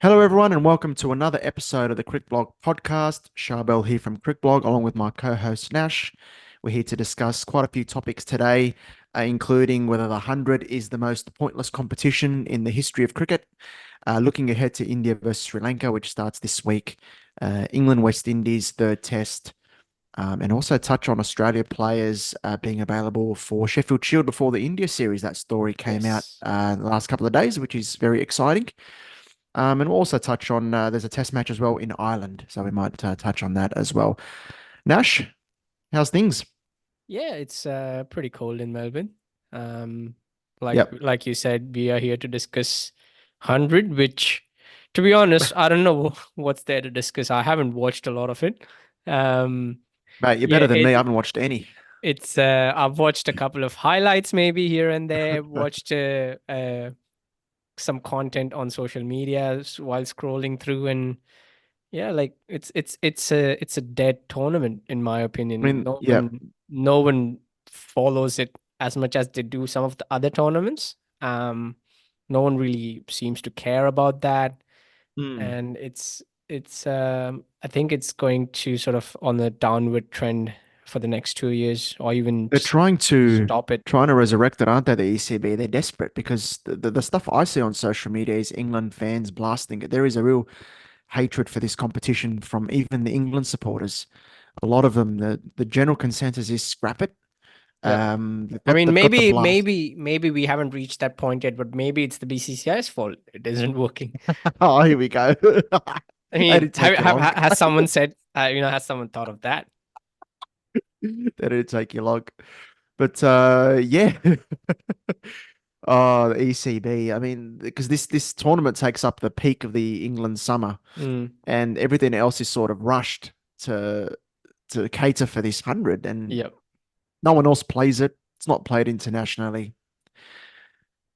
Hello, everyone, and welcome to another episode of the Crick Blog podcast. Charbel here from Crick Blog, along with my co-host Nash. We're here to discuss quite a few topics today, including whether the 100 is the most pointless competition in the history of cricket, looking ahead to India versus Sri Lanka, which starts this week, England, West Indies, third test, and also touch on Australia players being available for Sheffield Shield before the India series. That story came out Yes. the last couple of days, which is very exciting. And we'll also touch on there's a test match as well in Ireland, so we might touch on that as well. Nash, how's things? Yeah, it's pretty cold in Melbourne. Um, like Yep. like you said, we are here to discuss 100, which, to be honest, I don't know what's there to discuss. I haven't watched a lot of it. Um, Mate, you're yeah, better than me. I haven't watched any. it's I've watched a couple of highlights maybe here and there, watched some content on social media while scrolling through, and yeah, like it's a dead tournament in my I opinion. mean, yeah. No one follows it as much as they do some of the other tournaments. No one really seems to care about that, Hmm. and it's I think it's going to sort of on a downward trend for the next 2 years, or even They're just stop it. trying to resurrect it, aren't they? The ECB. They're desperate because the stuff I see on social media is England fans blasting it. There is a real hatred for this competition from even the England supporters. A lot of them, the general consensus is scrap it. Yep. They've I got mean, they've got the maybe, blast. maybe, maybe we haven't reached that point yet, but maybe it's the BCCI's fault. It isn't working. Oh, here we go. I That mean, didn't take you long. has someone said, has someone thought of that? That didn't take you long. But yeah. Oh, the ECB. I mean, because this tournament takes up the peak of the England summer, Mm, and everything else is sort of rushed to cater for this 100, and yep. no one else plays it. It's not played internationally.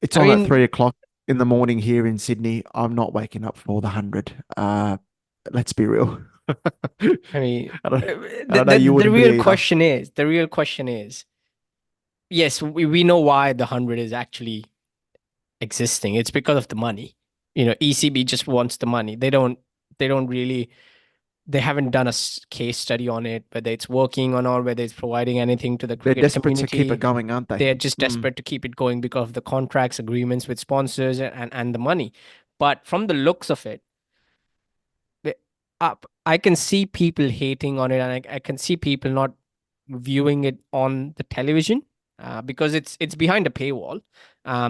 It's I on at mean, 3 o'clock in the morning here in Sydney. I'm not waking up for the 100. Let's be real. I mean, I don't, I the, don't know the you the wouldn't real be either. question is, yes, we know why the 100 is actually existing. It's because of the money. ECB just wants the money. They don't really they haven't done a case study on it, whether it's working or not, whether it's providing anything to the They're cricket desperate to keep it community. going, aren't they? They're just Mm. desperate to keep it going because of the contracts, agreements with sponsors, and the money. But from the looks of it, the- I can see people hating on it, and I can see people not viewing it on the television because it's behind a paywall.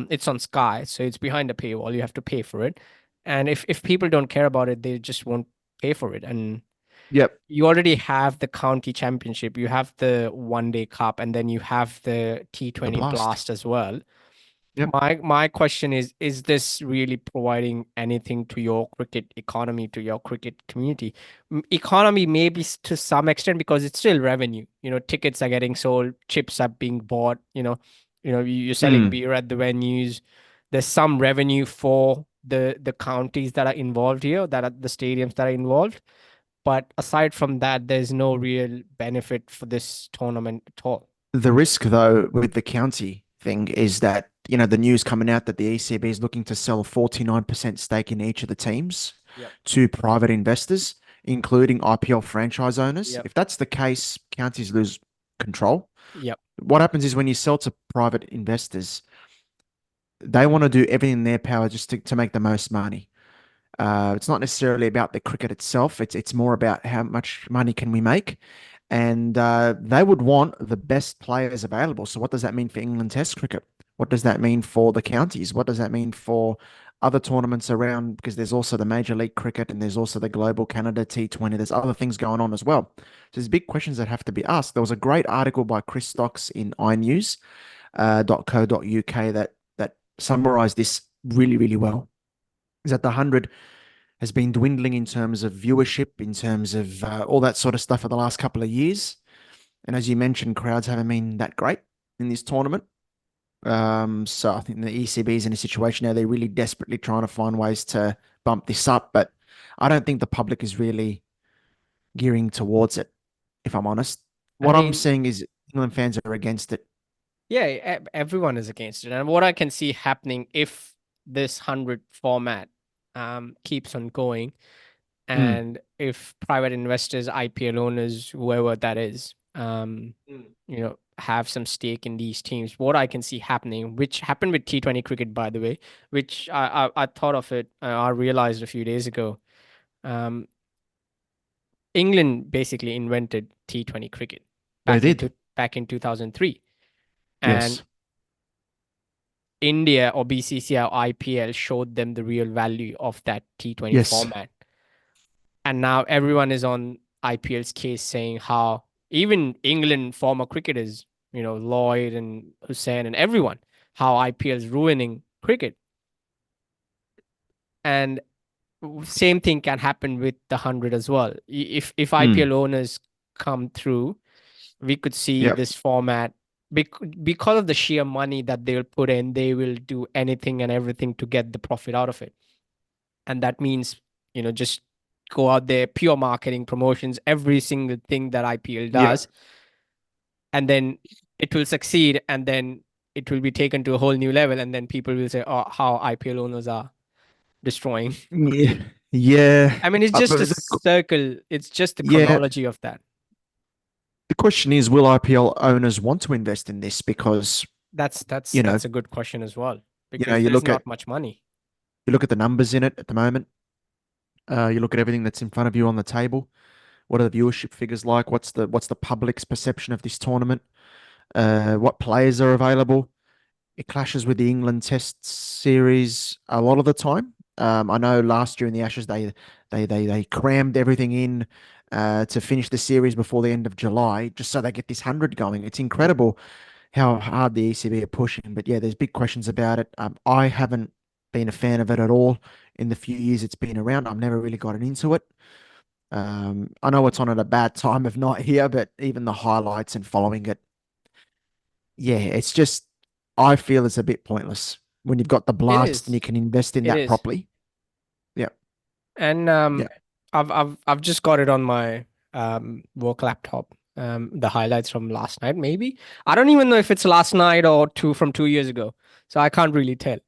It's on Sky, so it's behind a paywall. You have to pay for it, and if people don't care about it, they just won't pay for it. And Yep. you already have the county championship, you have the one day cup, and then you have the The T20 blast. blast as well. Yep. My question is this really providing anything to your cricket economy, to your cricket community? Economy maybe to some extent because it's still revenue. Tickets are getting sold, chips are being bought, you're selling Mm. beer at the venues. There's some revenue for the counties that are involved here, that are the stadiums that are involved. But aside from that, there's no real benefit for this tournament at all. The risk, though, with the county thing is that, the news coming out that the ECB is looking to sell a 49% stake in each of the teams Yep. to private investors, including IPL franchise owners. Yep. If that's the case, counties lose control. Yep. What happens is when you sell to private investors, they want to do everything in their power just to make the most money. It's not necessarily about the cricket itself. It's more about how much money can we make, and they would want the best players available. So what does that mean for England Test cricket? What does that mean for the counties? What does that mean for other tournaments around? Because there's also the Major League Cricket and there's also the Global Canada T20. There's other things going on as well. So there's big questions that have to be asked. There was a great article by Chris Stocks in inews .co.uk that summarized this really, really well. Is that the 100 has been dwindling in terms of viewership, in terms of all that sort of stuff for the last couple of years. And as you mentioned, crowds haven't been that great in this tournament. So I think the ECB is in a situation now they're really desperately trying to find ways to bump this up, but I don't think the public is really gearing towards it, if I'm honest. I What I'm mean, seeing is England fans are against it. yeah, everyone is against it. And what I can see happening if this 100 format keeps on going, Mm. and if private investors, IPL owners, whoever that is, Mm. have some stake in these teams, what I can see happening, which happened with T20 cricket, by the way, which I thought of it, I realized a few days ago. Um, England basically invented T20 cricket They did. back in 2003, and Yes. India or BCCI or IPL showed them the real value of that T20 Yes. format. And now everyone is on IPL's case saying how even England former cricketers, Lloyd and Hussain and everyone, how IPL is ruining cricket. And same thing can happen with the 100 as well. If Mm. IPL owners come through, we could see Yep. this format because of the sheer money that they'll put in, they will do anything and everything to get the profit out of it. And that means, just go out there, pure marketing, promotions, every single thing that IPL Yep. does, and then it will succeed, and then it will be taken to a whole new level, and then people will say, oh, how IPL owners are destroying. Yeah. Yeah. I mean, it's just a But circle. It's just the yeah, chronology of that. the question is, will IPL owners want to invest in this? Because, That's that's you know, that's a good question as well, you know, because there's not much money. you look at the numbers in it at the moment. You look at everything that's in front of you on the table. What are the viewership figures like? What's the public's perception of this tournament? What players are available? It clashes with the England Test series a lot of the time. I know last year in the Ashes they crammed everything in to finish the series before the end of July, just so they get this 100 going. It's incredible how hard the ECB are pushing. But yeah, there's big questions about it. I haven't been a fan of it at all in the few years it's been around. I've never really gotten into it. I know it's on at a bad time of night here, but even the highlights and following it, yeah, it's just I feel it's a bit pointless when you've got the It blast and you is. can invest in It that is. properly. Yeah, And yeah. I've just got it on my work laptop. The highlights from last night, maybe. I don't even know if it's last night or 2 years ago. So I can't really tell.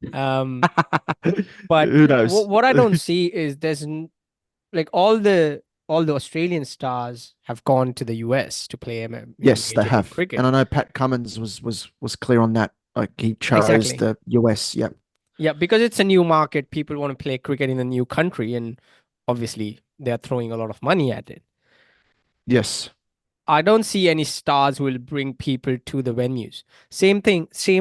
But Who knows? what I don't see is like all the Australian stars have gone to the US to play Yes, they Major League have, and Cricket. I know Pat Cummins was clear on that. Like he chose Exactly. the US. Yep. Yeah, because it's a new market, people want to play cricket in a new country, and obviously they're throwing a lot of money at it. Yes. I don't see any stars who will bring people to the venues. Same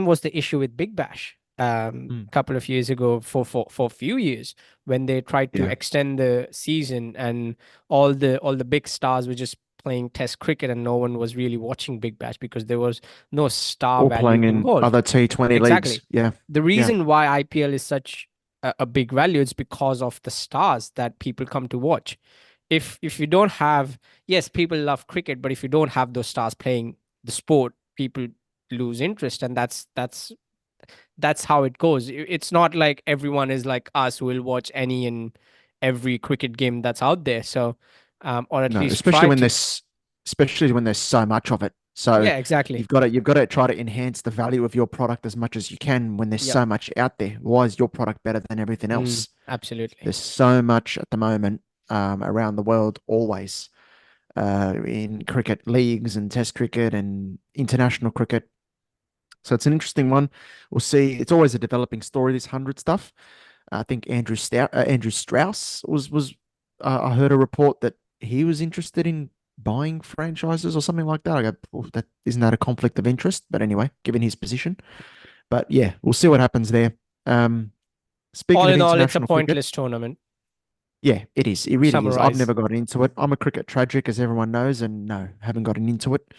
was the issue with Big Bash Mm. a couple of years ago for a few years when they tried to Yeah. extend the season, and all the big stars were just playing test cricket and no one was really watching Big Bash because there was no star Or value playing in involved. other T20 leagues. Exactly. Yeah. The Yeah. reason why IPL is such a big value is because of the stars that people come to watch. If you don't have, yes, people love cricket, but if you don't have those stars playing the sport, people lose interest, and that's how it goes. It's not like everyone is like us who will watch any and every cricket game that's out there. So, or at No, least try to. especially when there's so much of it. So Yeah, exactly. you've got to try to enhance the value of your product as much as you can when there's Yep. so much out there. Why is your product better than everything else? Absolutely. There's so much at the moment around the world, always in cricket leagues and Test cricket and international cricket. So it's an interesting one. We'll see. It's always a developing story. This 100 stuff. I think Andrew Strauss I heard a report that he was interested in buying franchises or something like that. I go, "Oh, that isn't that a conflict of interest?" But anyway, given his position. But yeah, we'll see what happens there. Um, All Speaking of in all, it's a international cricket, pointless tournament. yeah, it is. It really is. I've Summarize. never gotten into it. I'm a cricket tragic, as everyone knows, and no, haven't gotten into it.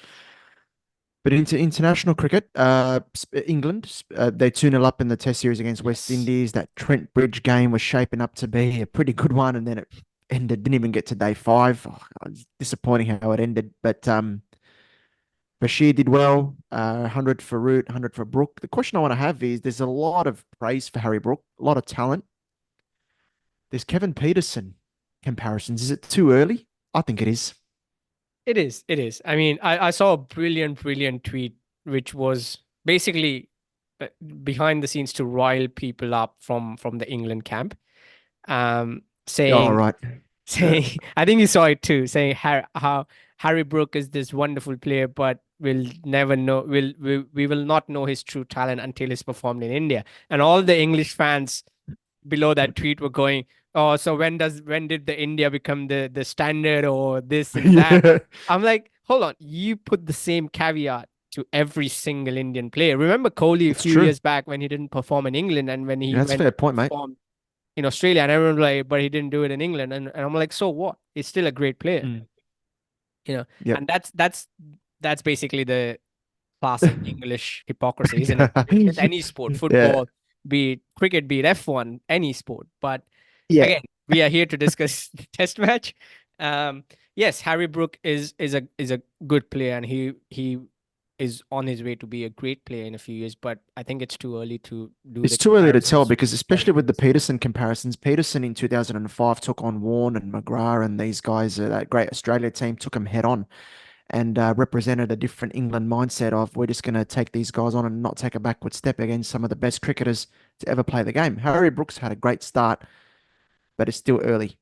But into international cricket, England, they 2-0 up in the Test series against West Yes. Indies. That Trent Bridge game was shaping up to be a pretty good one, and then it ended. Didn't even get to day five. Oh, it's disappointing how it ended. But Bashir did well. 100 for Root, 100 for Brook. The question I want to have is: there's a lot of praise for Harry Brook, a lot of talent. There's Kevin Peterson comparisons. Is it too early? I think it is. It is. It is. I mean, I saw a brilliant tweet, which was basically uh, behind the scenes to rile people up from the England camp. Oh, saying right. Uh, saying I think you saw it too, saying how Harry Brook is this wonderful player, but we'll never know we will not know his true talent until he's performed in India. And all the English fans below that tweet were going, "Oh, so when did the India become the standard or this and that?" yeah, I'm like, hold on, you put the same caveat to every single Indian player. Remember Kohli a it's few true. years back when he didn't perform in England and when he Yeah, that's a went fair to point, mate. perform in Australia, and everyone was like, but he didn't do it in England. And I'm like, so what? He's still a great player, Mm. you know. Yep. And that's basically the classic English hypocrisy, isn't it? With any sport, Yeah. football, be it cricket, be it F1, any sport. But Yeah. again, we are here to discuss the test match. Um, yes, Harry Brook is a good player, and he is on his way to be a great player in a few years. But I think it's too early to do It's the too early to tell comparisons because with Kevin especially with the Peterson. Peterson comparisons, Peterson in 2005 took on Warne and McGrath and these guys, that great Australia team took them head on and represented a different England mindset of we're just going to take these guys on and not take a backward step against some of the best cricketers to ever play the game. Harry Brooks had a great start, but it's still early.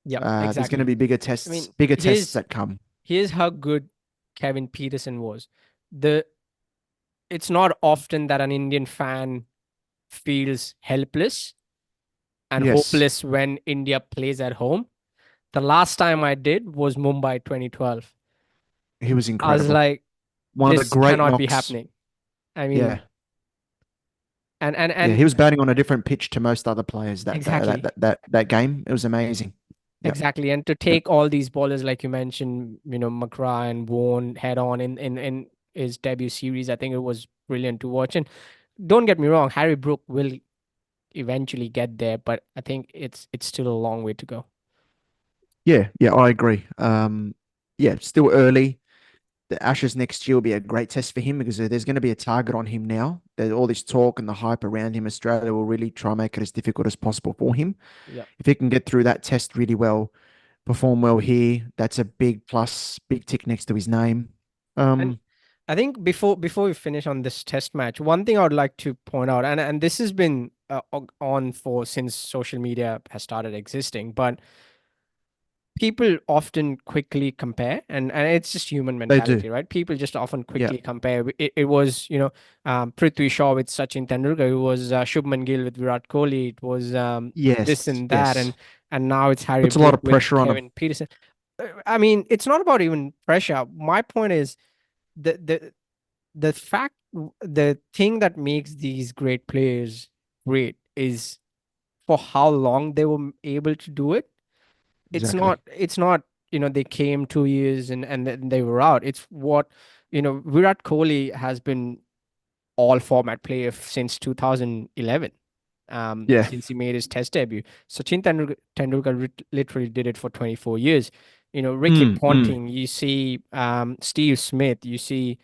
Yeah, There's going to exactly. be I mean, bigger tests that come. here's how good Kevin Peterson was. The It's not often that an Indian fan feels helpless and Yes, hopeless when India plays at home. The last time I did was Mumbai 2012. he was I was incredible. like, One of the this great cannot be knocks. happening. I mean, Yeah. Yeah, and he was batting on a different pitch to most other players exactly, that game. It was amazing. Yeah. exactly. And to And take all these bowlers, like you mentioned, McGrath and Vaughan head on in his debut series, I think it was brilliant to watch. And don't get me wrong, Harry Brook will eventually get there, but I think it's still a long way to go. yeah, yeah, I agree. Yeah, still early. The Ashes next year will be a great test for him because there's going to be a target on him now. There's all this talk and the hype around him. Australia will really try and make it as difficult as possible for him. Yeah. If he can get through that test really well, perform well here, that's a big plus, big tick next to his name. And Um, I think before we finish on this test match, one thing I would like to point out, and this has been on for since social media has started existing, but people often quickly compare, and it's just human they do. mentality, right? People just often Yeah. quickly compare. It was, Prithvi Shaw with Sachin Tendulkar. It was Shubman Gill with Virat Kohli. It was this Yes. and that, Yes. and now it's Harry Puts a lot Brook of with pressure on him. Kevin Peterson. I mean, it's not about even pressure. My point is the the the fact the thing that makes these great players great is for how long they were able to do it. Exactly. It's not, they came 2 years and then they were out. It's what, Virat Kohli has been all format player since 2011, Yeah. since he made his test debut. Sachin Tendulkar literally did it for 24 years. Ricky Mm, mm. Ponting, you see, Steve Smith, you see,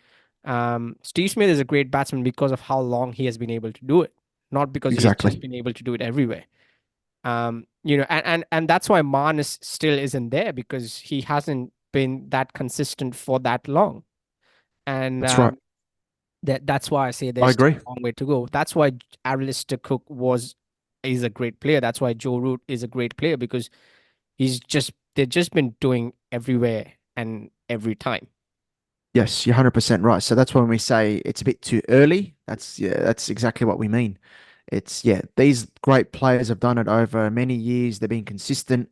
Steve Smith is a great batsman because of how long he has been able to do it, not because he's just Exactly. been able to do it everywhere. And that's why Manas still isn't there because he hasn't been that consistent for that long. And That's right. that's why I say I there's still agree. a long way to go. That's why Alistair Cook is a great player. That's why Joe Root is a great player because they've just been doing everywhere and every time. Yes, you're 100% right. So that's when we say it's a bit too early. That's exactly what we mean. These great players have done it over many years. They've been consistent.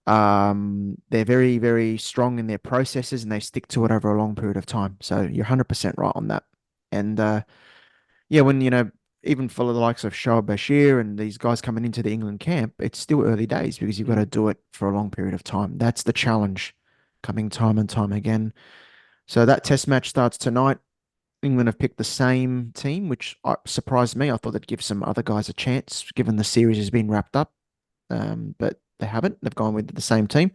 They're very, very strong in their processes and they stick to it over a long period of time. So you're 100% right on that. And yeah, when even for the likes of Shoaib Bashir and these guys coming into the England camp, it's still early days because you've got to Mm. do it for a long period of time. That's the challenge coming time and time again. So that test match starts tonight. England have picked the same team, which surprised me. I thought they'd give some other guys a chance, given the series has been wrapped up. But they haven't. They've gone with the same team.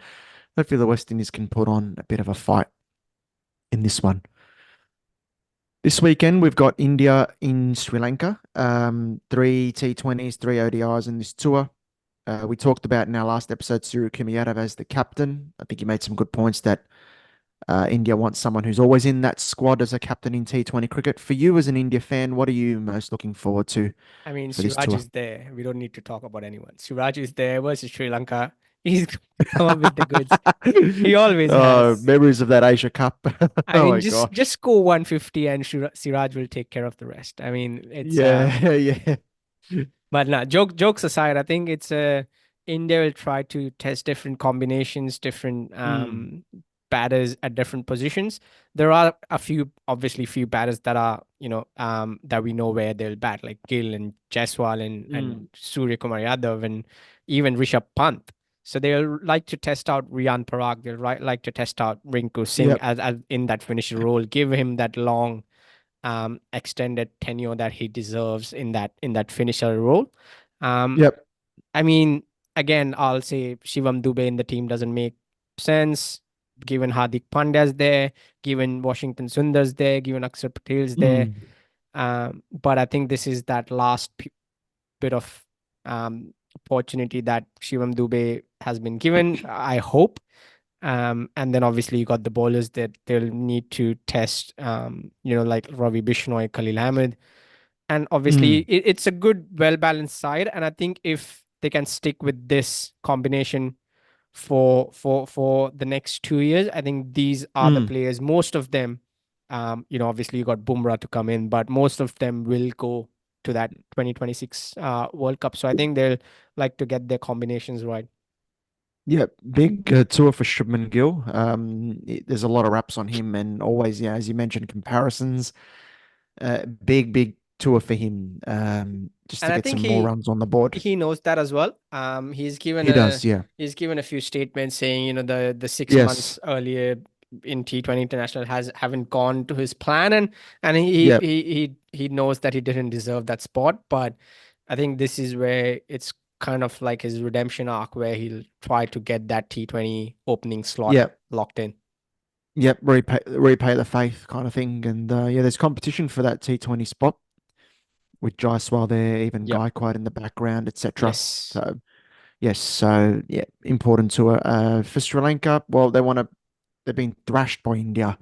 Hopefully, the West Indies can put on a bit of a fight in this one. This weekend, we've got India in Sri Lanka. Three T20s, three ODIs in this tour. We talked about in our last episode Suryakumar Yadav as the captain. I think he made some good points that India wants someone who's always in that squad as a captain in T20 cricket. For you as an India fan, what are you most looking forward to I mean, for this Siraj tour? is there. We don't need to talk about anyone. Siraj is there versus Sri Lanka. He's going to come up with the goods. He always Oh, has. memories of that Asia Cup. I Oh mean, my just gosh. score 150 and Siraj will take care of the rest. I mean, it's Yeah, yeah. but nah, jokes aside, I think it's India will try to test different combinations, different Mm, batters at different positions. There are a few, obviously, few batters that are that we know where they'll bat, like Gill and Jaiswal mm. and suryakumar yadav and even Rishabh Pant. So they'll like to test out Riyan Parag. They'll like to test out Rinku Singh Yep, as in that finisher role. Give him that long extended tenure that he deserves in that finisher role. Um, yep, I mean, again, I'll say Shivam Dubey in the team doesn't make sense. Given Hardik Pandya's there, given Washington Sundar's there, given Akshar Patel's there. mm, But I think this is that last bit of opportunity that Shivam Dubey has been given. I hope. And then obviously you got the bowlers that they'll need to test, like Ravi Bishnoi, Khalil Ahmed. And obviously mm, it's a good, well-balanced side. And I think if they can stick with this combination for the next 2 years, I think these are the mm. players. Most of them, obviously you got Bumrah to come in, but most of them will go to that 2026 World Cup. So I think they'll like to get their combinations right. Yep, big tour for Shubman Gill. There's a lot of raps on him, and always, yeah, as you mentioned, comparisons. Big tour for him. Just And to I get think some more runs on the board. he knows that as well. He does, yeah. He's given a few statements saying, the 6 months Yes. earlier in T20 International has haven't gone to his plan, and Yep. he knows that he didn't deserve that spot. But I think this is where it's kind of like his redemption arc, where he'll try to get that T20 opening slot Yep. locked in. Yep. Repay the faith kind of thing. And yeah, there's competition for that T20 spot with Jaiswal there, even Yep. Gaikwad in the background, etc. Yes. So yes, so yeah, important tour. For Sri Lanka, well, they've been thrashed by India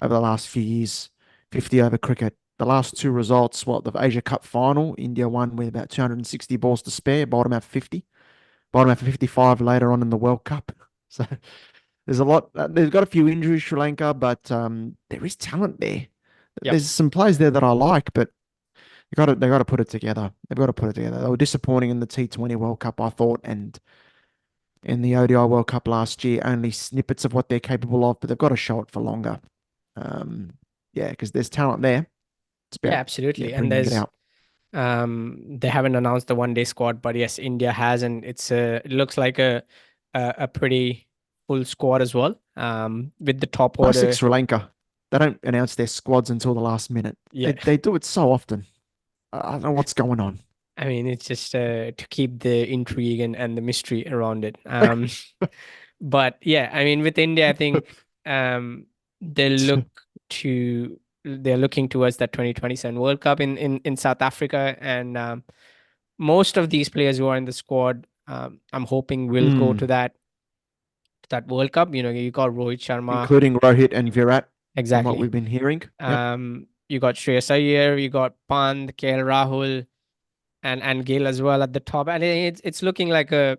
over the last few years, 50 over cricket. The last two results, the Asia Cup final, India won with about 260 balls to spare, bottom out 50, bottom out for 55 later on in the World Cup. So there's a lot. They've got a few injuries, Sri Lanka, but there is talent there. Yep. There's some players there that I like, but they got to put it together. They've got to put it together. They were disappointing in the T20 World Cup, I thought, and in the ODI World Cup last year, only snippets of what they're capable of, but they've got to show it for longer. Um, yeah, because there's talent there. It's Yeah, about absolutely. And bringing it there's out. they haven't announced the one day squad, but yes, India has, and it looks like a pretty full squad as well. With the top Classic order, Sri Lanka. They don't announce their squads until the last minute. yeah. They do it so often. I don't know what's going on. I mean, it's just to keep the intrigue and the mystery around it. But yeah, I mean, with India, I think they look they're looking towards that 2027 World Cup in South Africa, and most of these players who are in the squad, I'm hoping will go to Mm. that World Cup. You got Rohit Sharma, Including Rohit and Virat, from what exactly. we've been hearing. Yep. You got Shreyas Iyer, you got Pant, KL Rahul, and Gill as well at the top, and it's looking like a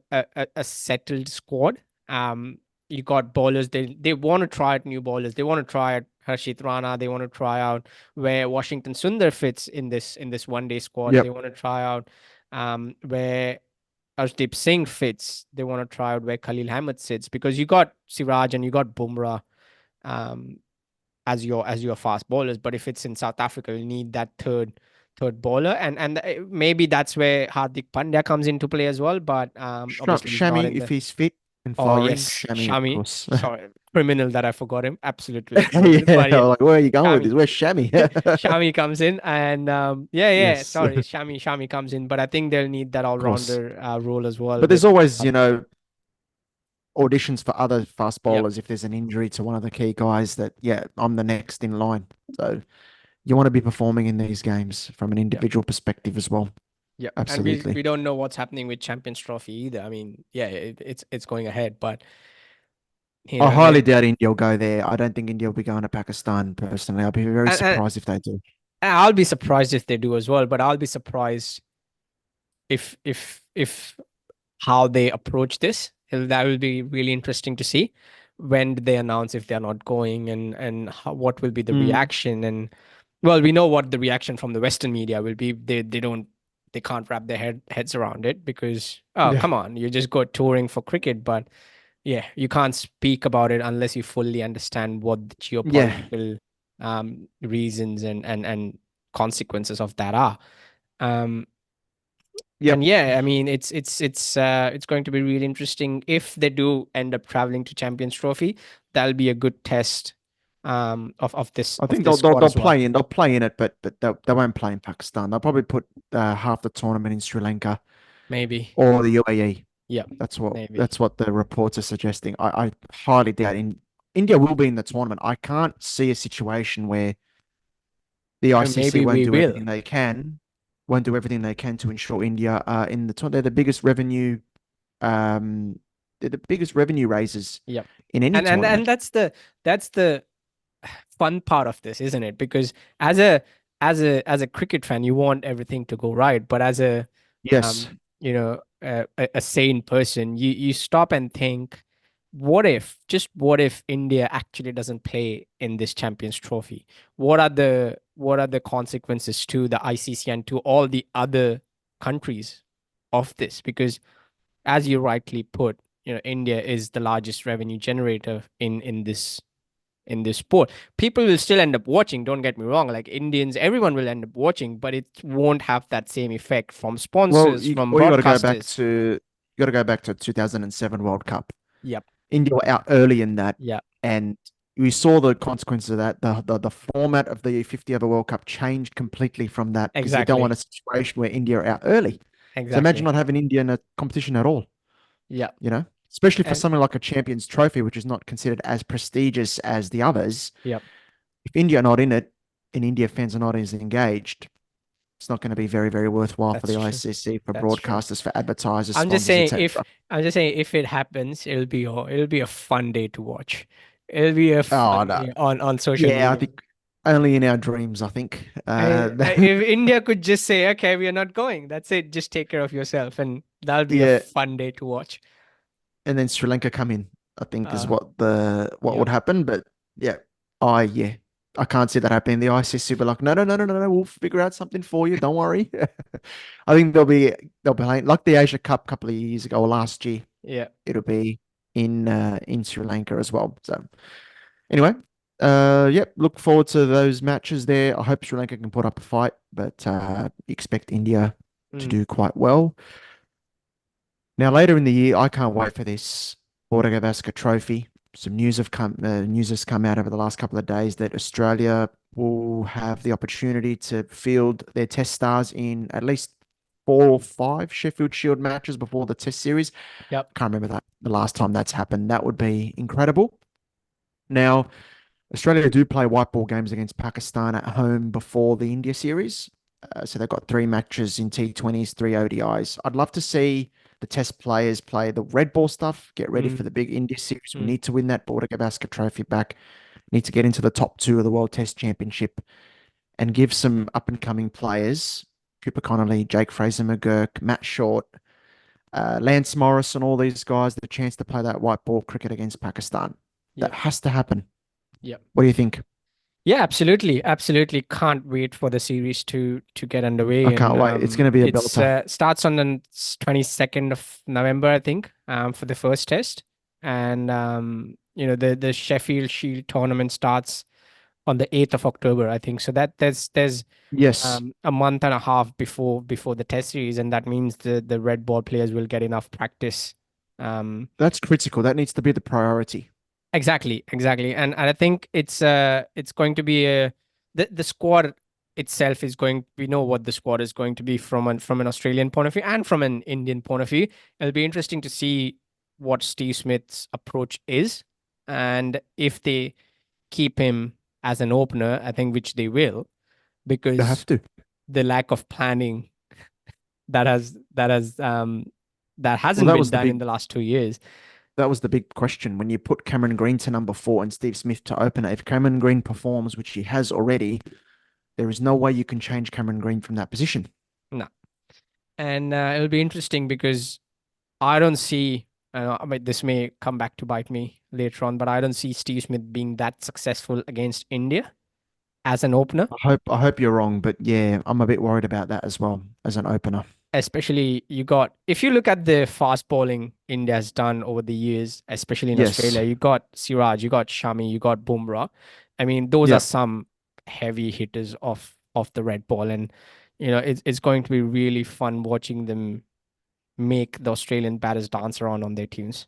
settled squad. Um, you got bowlers. They want to try out new bowlers. They want to try out Harshit Rana. They want to try out where Washington Sundar fits in this one day squad. They Yep. want to try out where Arshdeep Singh fits. They want to try out where Khalil Ahmed sits, because you got Siraj and you got Bumrah um, as your fast bowlers. But if it's in South Africa, you need that third bowler, and maybe that's where Hardik Pandya comes into play as well. But obviously he's not Shami, in if the. he's fit and Oh firing, yes, Shami, of Shami. course. Sorry, criminal that I forgot him. Absolutely a criminal. Yeah, But yeah, like where are you going with Shami. this? Where's Shami? Shami comes in, and yeah. Yes. Sorry, Shami comes in, but I think they'll need that Of course. all-rounder role as well But with there's always, Hardik. auditions for other fast Yep, bowlers if there's an injury to one of the key guys that, yeah, I'm the next in line. So you want to be performing in these games from an yep. individual perspective as well. Yeah, and we Absolutely. don't know what's happening with Champions Trophy either. I mean, yeah, it's going ahead, but You I know, highly doubt India will go there. I don't think India will be going to Pakistan personally. I'll be very and surprised if they do. I'll be surprised if they do as well, but I'll be surprised if how they approach this. That will be really interesting to see when they announce if they're not going, and what will be the Mm, reaction. And well, we know what the reaction from the Western media will be. They can't wrap their heads around it because, oh, yeah. come on, you just go touring for cricket, but yeah, you can't speak about it unless you fully understand what the Yeah. geopolitical reasons and consequences of that are. Um, and Yep. yeah, I mean, it's going to be really interesting if they do end up traveling to Champions Trophy. That'll be a good test of this I of think this squad they'll as well. play in it, but they won't play in Pakistan. They'll probably put half the tournament in Sri Lanka Maybe. or the UAE. Yeah, maybe. That's what the reports are suggesting. I highly doubt India will be in the tournament. I can't see a situation where the And ICC maybe won't we do will. everything they can, won't do everything they can to ensure India are in the tournament. Um, they're the biggest revenue raisers Yep. in any And tournament. that's the fun part of this, isn't it? Because as a cricket fan, you want everything to go right, but as a Yes. a sane person, you stop and think, what if India actually doesn't play in this Champions Trophy? What are the consequences to the ICC and to all the other countries of this? Because as you rightly put, India is the largest revenue generator in this sport. People will still end up watching, don't get me wrong. Like Indians, everyone will end up watching, but it won't have that same effect from Well, sponsors, from you got to go back broadcasters. to 2007 World Cup. Yep. India were out early in that, Yep. and we saw the consequences of that. The format of the 50 over World Cup changed completely from that because you don't want Exactly. a situation where India are out early. So imagine Exactly. not having India in a competition at all, Yep. especially for And something like a Champions Trophy, which is not considered as prestigious as the others. yep. If India are not in it and India fans are not as engaged, it's not going to be very, very worthwhile for That's the true. ICC, for That's true. broadcasters, for advertisers, I'm just sponsors, saying if etc. I'm just saying if it happens, it'll be a fun day to watch. It'll be a Oh, fun no. day on social Yeah, I media. think only in our dreams, I think. If India could just say, okay, we are not going, that's it. Just take care of yourself, and that'll be a Yeah, fun day to watch. and then Sri Lanka come in, I think is Uh, what yeah, would happen. But yeah, yeah, I can't see that happening. The ICC will be like, no, no, no, no, no, no, we'll figure out something for you. Don't worry. I think they'll be like the Asia Cup a couple of years ago or last year. yeah. It'll be in Sri Lanka as well. So anyway, yep, look forward to those matches there. I hope Sri Lanka can put up a fight, but expect India to Mm, do quite well. Now, later in the year, I can't wait for this Border Gavaskar Trophy. Some news has come out over the last couple of days that Australia will have the opportunity to field their Test stars in at least 4 or 5 Sheffield Shield matches before the Test series. yep. Can't remember the last time that's happened. That would be incredible. Now, Australia do play white ball games against Pakistan at home before the India series. So they've got 3 matches in T20s, 3 ODIs. I'd love to see the test players play the red ball stuff, get ready for Mm, the big India series. We mm, need to win that Border Gavaskar trophy back. Need to get into the top 2 of the World Test Championship and give some up and coming players, Cooper Connolly, Jake Fraser McGurk, Matt Short, Lance Morris, and all these guys the chance to play that white ball cricket against Pakistan. That yep. has to happen. Yep. What do you think? Yeah, absolutely. Absolutely. Can't wait for the series to get I underway. And can't wait. It's going to be a it's belter. starts on the 22nd of November, I think, for the first test. And the Sheffield Shield tournament starts on the 8th of October, I think. So that there's Yes, a month and a half before the test series, and that means the red ball players will get enough practice. Um, that's critical. That needs to be the priority. exactly, exactly, and I think it's going to be the squad itself is going. We know what the squad is going to be from an Australian point of view and from an Indian point of view. It'll be interesting to see what Steve Smith's approach is, and if they keep him as an opener, I think which they will, They because have to. the lack of planning that has that Well, hasn't that been was the done in big the last 2 years. that was the big question when you put Cameron Green to number 4 and Steve Smith to opener. If Cameron Green performs, which he has already, there is no way you can change Cameron Green from that position. No. And it'll be interesting because I don't see, I mean, this may come back to bite me later on, but I don't see Steve Smith being that successful against India as an opener. I hope you're wrong, but yeah, I'm a bit worried about that as well as an opener. Especially if you look at the fast bowling India's done over the years, especially in Yes. Australia, you got Siraj, you got Shami, you got Bumrah. I mean, those are Yep. some heavy hitters of the red ball, and it's going to be really fun watching them make the Australian batters dance around on their tunes.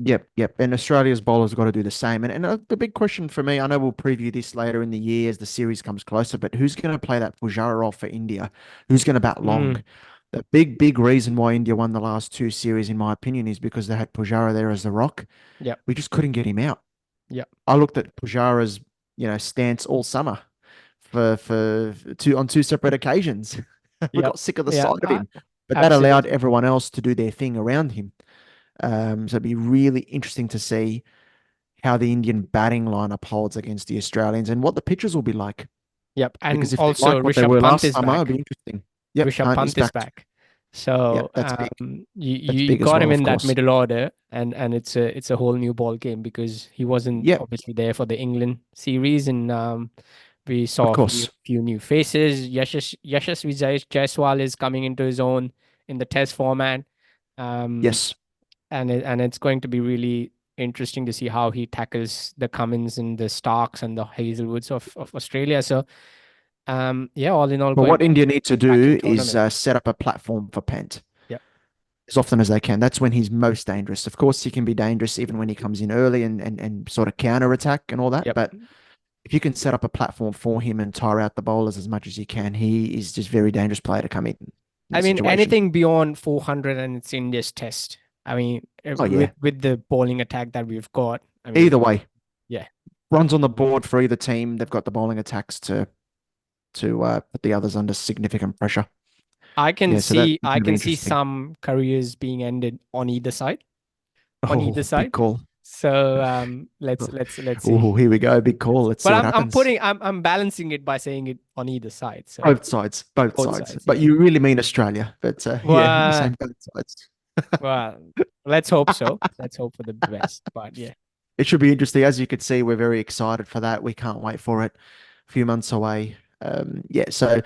Yep, yep. And Australia's bowlers got to do the same. And the big question for me, I know we'll preview this later in the year as the series comes closer, but who's going to play that Pujara role for India? Who's going to bat long? Mm, The big reason why India won the last 2 series, in my opinion, is because they had Pujara there as the rock. yep, We just couldn't get him out. yep, I looked at Pujara's, stance all summer for two on 2 separate occasions. We yep, got sick of the yeah, sight of him, but that allowed absolutely. everyone else to do their thing around him. So it'd be really interesting to see how the Indian batting lineup holds against the Australians and what the pitches will be like. Yep, and Because if they're also like what they Rishabh were Pant last is summer, it'd be back. interesting. Yep, Rishabh Pant is Pant is back. back. Yep, So that's big. you That's you big as got well, him of in that course. middle order, and it's a whole new ball game because he wasn't Yep, obviously there for the England series, and we of saw a few course. few new faces. Yashasvi Jaiswal is coming into his own in the Test format, um, Yes. and it's going to be really interesting to see how he tackles the Cummins and the Starks and the Hazelwoods of Australia. So yeah, all in all, But going what to be India an need to impactful do is tournament. set up a platform for Pant Yep. as often as they can. That's when he's most dangerous. Of course, he can be dangerous even when he comes in early and sort of counter attack and all that. Yep. But if you can set up a platform for him and tire out the bowlers as much as you can, he is just very dangerous player to come in I that mean, situation. anything beyond 400 and it's India's test. I mean, Oh with yeah. with the bowling attack that we've got, I mean, Either way, yeah, runs on the board for either team. They've got the bowling attacks to put the others under significant pressure. Yeah, so that's I going to be can see interesting. some careers being ended on either side, on either Oh, big side. call. So let's see. Oh, here we go. Big call. Let's see But what happens. I'm balancing it by saying it on either side. So Both sides, both both sides. sides, But yeah. you really mean Australia. But yeah, you're Well, saying both sides. well, let's hope so. Let's hope for the best. But yeah. It should be interesting. As you could see, we're very excited for that. We can't wait for it. A few months away. Yeah, so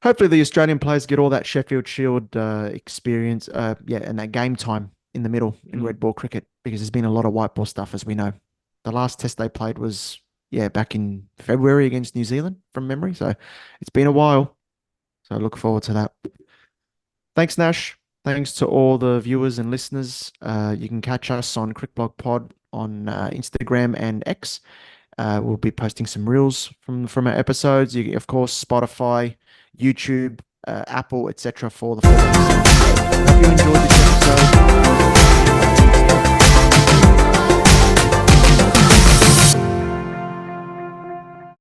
hopefully the Australian players get all that Sheffield Shield experience. Yeah, and that game time in the middle in Mm. red ball cricket because there's been a lot of white ball stuff, as we know. The last test they played was back in February against New Zealand from memory. So it's been a while. So I look forward to that. Thanks, Nash. Thanks to all the viewers and listeners. You can catch us on CrickBlog Pod on Instagram and X. We'll be posting some reels from our episodes. You, of course, Spotify, YouTube, Apple, etc. for the full episode. Hope you enjoyed this episode.